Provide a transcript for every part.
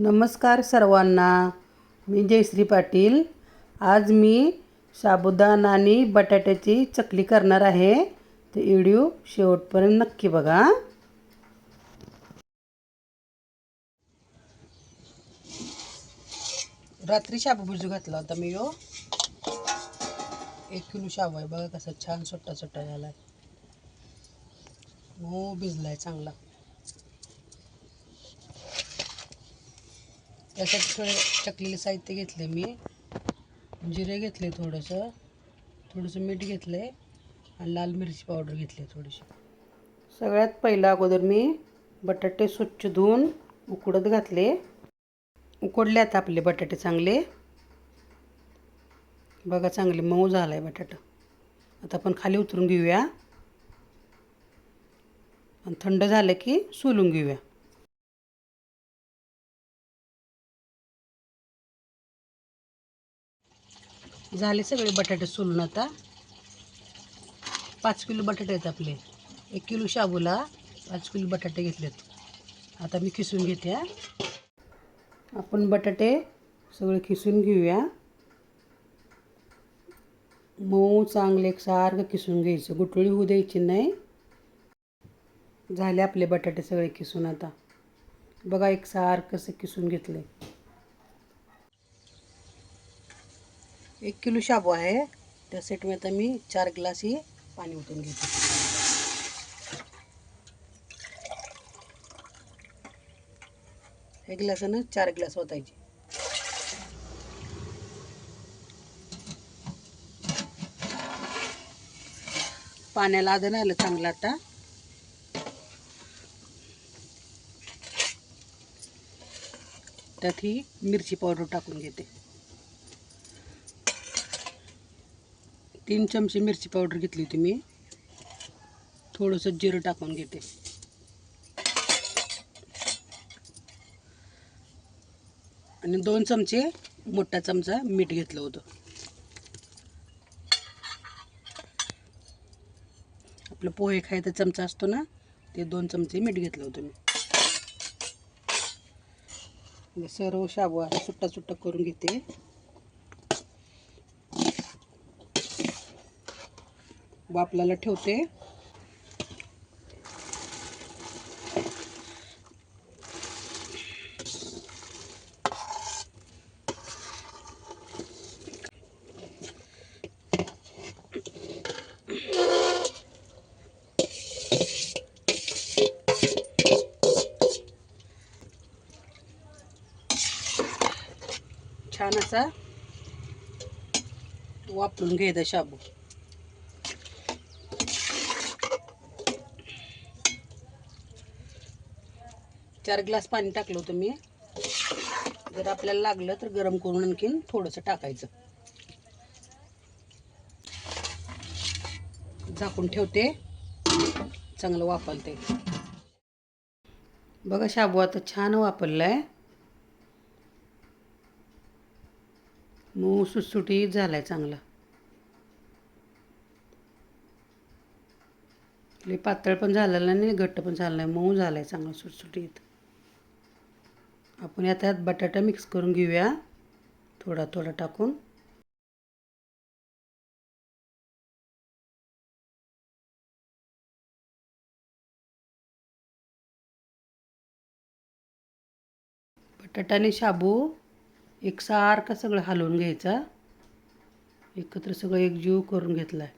नमस्कार सर्वांना. मी जयश्री पाटील. आज मी साबुदाणा आणि बटाट्याची चकली करणार आहे. ते व्हिडिओ शेवटपर्यंत नक्की बघा. रात्री शाबू भिजू घातला होता मी. 1 किलो शाबू आहे. बघा कसा छान सुट्टा सुट्टा झाला आहे. भिजलाय चांगला. त्यासाठी थोडे चकलीला साहित्य घेतले मी. जिरे घेतले, थोडंसं मीठ घेतले आणि लाल मिरची पावडर घेतली थोडीशी. सगळ्यात पहिला अगोदर मी बटाटे स्वच्छ धुवून उकडत घातले. उकडले आता आपले बटाटे चांगले. बघा चांगले मऊ झाला आहे बटाटा. आता आपण खाली उतरून घेऊया आणि थंड झालं की सोलून घेऊया. झाले सगळे बटाटे सोलून. आता 5 किलो बटाटे आहेत आपले. 1 किलो शाबूला 5 किलो बटाटे घेतलेत. आता मी खिसून घेते. आपण बटाटे सगळे खिसून घेऊया. मऊ चांगले एकसारखं खिसून घ्यायचं, गुठळी होऊ द्यायची नाही. झाले आपले बटाटे सगळे खिसून. आता बघा एकसारखं असं खिसून घेतले. 1 किलो शाबू आहे. त्यासाठी आता मी 4 ग्लास ही पाणी ओतून घेते. एक ग्लासानं 4 ग्लास ओतायचे. पाण्याला आदन आलं चांगलं. आता त्यात ही मिरची पावडर टाकून घेते. 3 चमचे मिरची पावडर घेतली होती मी. थोडंसं जिरं टाकून घेते आणि 2 चमचे मोठा चमचा मीठ घेतलं होतं. आपलं पोहे खायचा चमचा असतो ना, ते 2 चमचे मीठ घेतलं होतं मी. सर्व शाबू सुट्टा सुट्टा करून घेते. वाफलाला ठेवते. छान असा वापरून घ्यायचा शाबू. चार ग्लास पाणी टाकलं होतं मी. जर आपल्याला लागलं तर गरम करून आणखीन थोडंसं टाकायचं. झाकून ठेवते, चांगलं वाफलते. बघा शाबू आता छान वाफललाय. मऊ सुटसुटीत झालाय चांगला. लई पातळ पण झालेला नाही, घट्ट पण झाला नाही, मऊ झालाय चांगला सुटसुटीत. आपण यात बटाटा मिक्स करून घेऊया, थोडा थोडा टाकून. बटाटा आणि शाबू एकसारखं सगळं हलवून घ्यायचा. एकत्र सगळं एकजीव करून घेतलाय.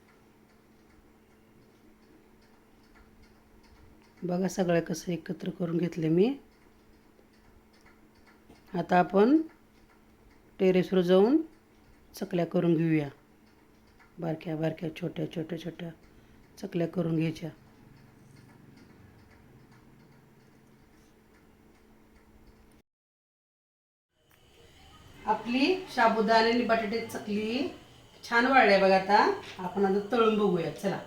बघा सगळं कसं एकत्र करून घेतले मी. आता आपण टेरेसवर जाऊन चकल्या करून घेऊया. बारक्या बारक्या छोट्या छोट्या छोट्या चकल्या करून घ्यायच्या. आपली साबुदाणा आणि बटाट्याची चकली छान वाळली बघा. आता आपण आता तळून बघूया. चला.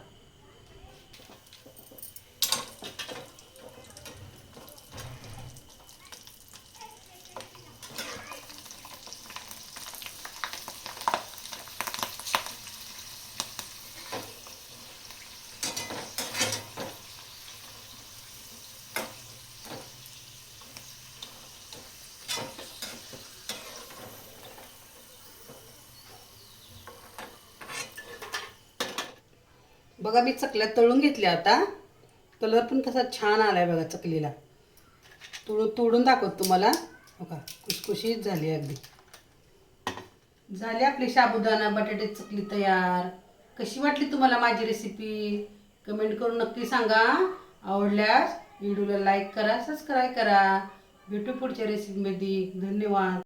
बघा मी चकल्या तळून घेतल्या आता. कलर पण कसा छान आलाय बघा चकलीला. तोडून दाखवत तुम्हाला. बघा खुसखुशीत झाली अगदी. झाली आपली साबुदाणा बटाटे चकली तयार. कशी वाटली तुम्हाला माझी रेसिपी कमेंट करून नक्की सांगा. आवडल्यास व्हिडिओला लाईक करा, सबस्क्राईब करा. भेटू पुढच्या रेसिपीमध्ये. धन्यवाद.